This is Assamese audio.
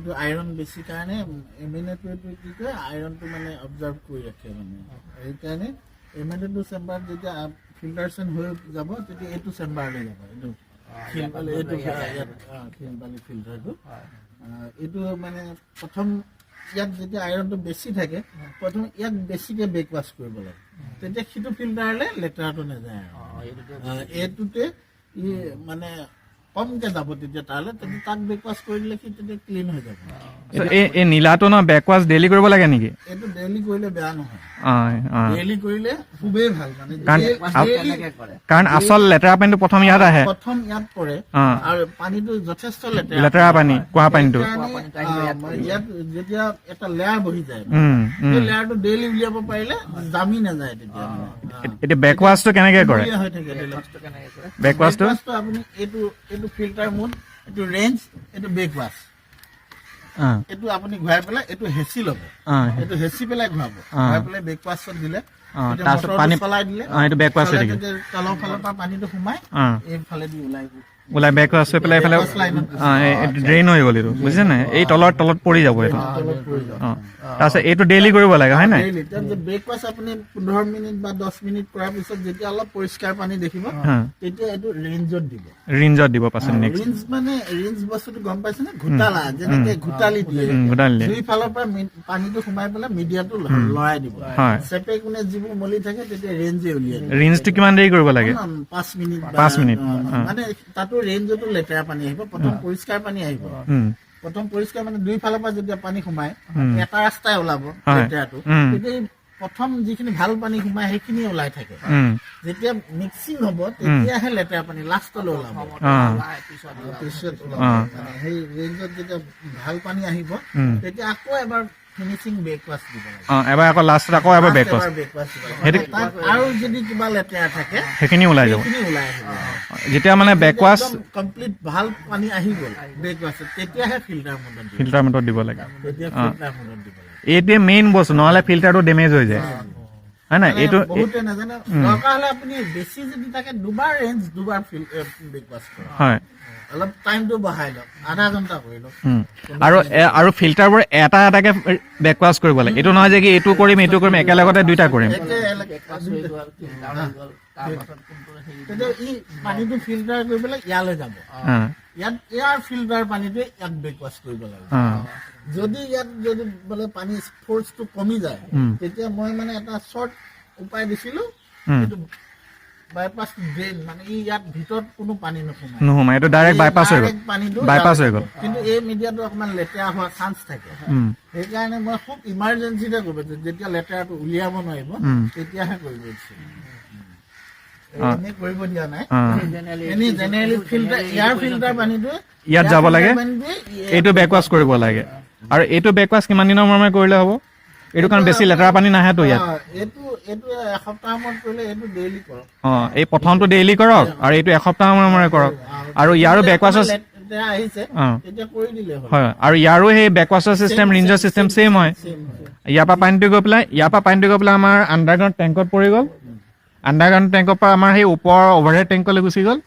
এইটো আইৰণ বেছি কাৰণে এমিনেটৰটো কি কয় আইৰণটো মানে অবজাৰ্ভ কৰি ৰাখে মানে সেইকাৰণে এমিনেটৰটো চেম্বাৰত যেতিয়া ফিল্টাৰেশ্যন হৈ যাব তেতিয়া এইটো চেম্বাৰলৈ যাব এইটো শিলবালি ফিল্টাৰটো এইটো মানে প্ৰথম ইয়াত যেতিয়া আইৰণটো বেছি থাকে প্ৰথম ইয়াক বেছিকৈ বেকৱাছ কৰিব লাগে তেতিয়া সিটো ফিল্টাৰলৈ লেতেৰাটো নাযায় আৰু এইটোতে ই মানে কমকে যাব তেতিয়া তালৈ তেতিয়া তাক বেকৱাছ কৰি দিলে সি তেতিয়া ক্লিন হৈ যাব এই নীলাটো ন বেকৱাছ ডেইলি কৰিব লাগে নেকি এইটো ডেইলি কৰিলে বেয়া নহয় অ ডেইলি কৰিলে খুবেই ভাল মানে কাৰণ আচল লেতেৰা পানীটো প্ৰথম ইয়াত আহে প্ৰথম ইয়াত পৰে আৰু পানীটো যথেষ্ট লেতেৰা পানী কুঁৱা পানীটো ইয়াত যেতিয়া এটা লেয়াৰ বহি যায় সেই লেয়াৰটো ডেইলি উলিয়াব পাৰিলে জামি নাযায় তেতিয়া এতিয়া বেকৱাছটো কেনেকে কৰে হৈ থাকে বেকৱাছটো আপুনি এইটো ফিল্টাৰ মোড এইটো ৰেঞ্জ এইটো বেকৱাছ এইটো আপুনি ঘূৰাই পেলাই এইটো হেঁচি ল'ব এইটো হেঁচি পেলাই ঘূৰাব ঘূৰাই পেলাই বেকৱাছত দিলে তাৰপিছত পানী চলাই দিলে এইটো বেকৱাছ হৈ থাকিব তলৰ ফালৰ পৰা পানীটো সোমাই এইফালেদি ওলাই বেকৱাছ হৈ পেলাই এইফালে ড্ৰেইন হৈ গ'ল এইটো বুজিছে নাই এই তলত পৰি যাব এইটো তাৰপিছত এইটো ডেইলি কৰিব লাগে হয় নাই ব্ৰেকফাষ্ট আপুনি 15 মিনিট বা 10 মিনিট কৰাৰ পিছত যেতিয়া অলপ পৰিষ্কাৰ পানী দেখিব তেতিয়া এইটো ৰেঞ্জত দিব পাছত নেক্সট ৰেঞ্জ মানে ৰেঞ্জ বস্তুটো গম পাইছে নে ঘুটালা যেনেকে ঘুটালি দিয়ে দুই ফালৰ পৰা পানীটো সোমাই পেলাই মিডিয়াটো লৰাই দিব চেপে কোনে যিবোৰ মলি থাকে তেতিয়া ৰেঞ্জে উলিয়াই ৰেঞ্জটো কিমান দেৰি কৰিব লাগে 5 মিনিট মানে তাতো ৰেঞ্জতো লেতেৰা পানী আহিব প্ৰথম পৰিষ্কাৰ পানী আহিব প্ৰথম পৰিষ্কাৰ মানে দুই ফালৰ পৰা যেতিয়া পানী সোমাই এটা ৰাস্তাই ওলাব লেতেৰাটো তেতিয়া প্ৰথম যিখিনি ভাল পানী সোমাই সেইখিনি ওলাই থাকে যেতিয়া মিক্সিং হ'ব তেতিয়াহে লেতেৰা পানী লাষ্টলৈ ওলাব সেই ৰেঞ্জত যেতিয়া ভাল পানী আহিব তেতিয়া আকৌ এবাৰ ফিনিচিং বেকৱাছ দিব লাগে এবাৰ আকৌ লাষ্টত আকৌ এবাৰ বেকৱাছ আৰু যদি কিবা লেতেৰা থাকে সেইখিনি ওলাই যাব যেতিয়া মানে বেকৱাছ কমপ্লিট ভাল পানী আহি গ'ল বেকৱাছত তেতিয়াহে ফিল্টাৰ মটত দিব লাগে এইটোৱে মেইন বস্তু নহ'লে ফিল্টাৰটো ডেমেজ হৈ যায় হয় নাই এইটো বহুতে নাজানে দৰকাৰ হ'লে আপুনি বেছি যদি থাকে দুবাৰ ৰেঞ্জ দুবাৰ বেকৱাছ কৰে হয় অলপ টাইমটো বঢ়াই লওক আধা ঘণ্টা কৰি লওক আৰু ফিল্টাৰবোৰ এটা এটাকে বেকৱাছ কৰিব লাগে এইটো নহয় যে কি এইটো কৰিম একেলগতে দুইটা কৰিম তেতিয়া ই পানীটো ফিল্টাৰ কৰি পেলাই ইয়ালৈ যাব ইয়াত ইয়াৰ ফিল্টাৰ পানীটোৱে ইয়াক বেকৱাছ কৰিব লাগে যদি ইয়াত যদি বোলে পানী ফ'ৰ্চটো কমি যায় তেতিয়া মই মানে এটা শ্বৰ্ট উপায় দিছিলো বাইপাছ ড্ৰেইন মানে ইয়াত ভিতৰত কোনো পানী নোসোমায় এইটো ডাইৰেক্ট বাইপাছ হৈ গ'ল কিন্তু এই মিডিয়াটো অকমান লেতেৰা হোৱাৰ চান্স থাকে সেইকাৰণে মই খুব ইমাৰ্জেঞ্চিতে কৰিব যেতিয়া লেতেৰাটো উলিয়াব নোৱাৰিব তেতিয়াহে কৰিব দিছিলো কৰিব দিয়া নাই জেনেৰেলি ইয়াৰ ফিল্টাৰ পানীটো ইয়াত যাব লাগে এইটো বেকৱাছ কৰিব লাগে আৰু এইটো বেকৱাছ কিমান দিনৰ মূৰে কৰিলে হ'ব এইটো কাৰণ বেছি লেতেৰা পানী নাহেতো ইয়াত এইটো এসপ্তাহ মূৰত কৰিলে এইটো ডেইলি কৰক এই প্ৰথমটো ডেইলি কৰক আৰু এইটো এসপ্তাহ মূৰে কৰক আৰু ইয়াৰো বেকৱাছৰ হয় আৰু ইয়াৰো সেই বেকৱাছৰ চিষ্টেম ৰিঞ্জৰ চিষ্টেম ছেম হয় ইয়াৰ পৰা পানীটো গৈ পেলাই আমাৰ আণ্ডাৰগ্ৰাউণ্ড টেংকত পৰি গ'ল আণ্ডাৰগ্ৰাউণ্ড টেংকৰ পৰা আমাৰ সেই ওপৰৰ অভাৰহেড টেংকলৈ গুচি গ'ল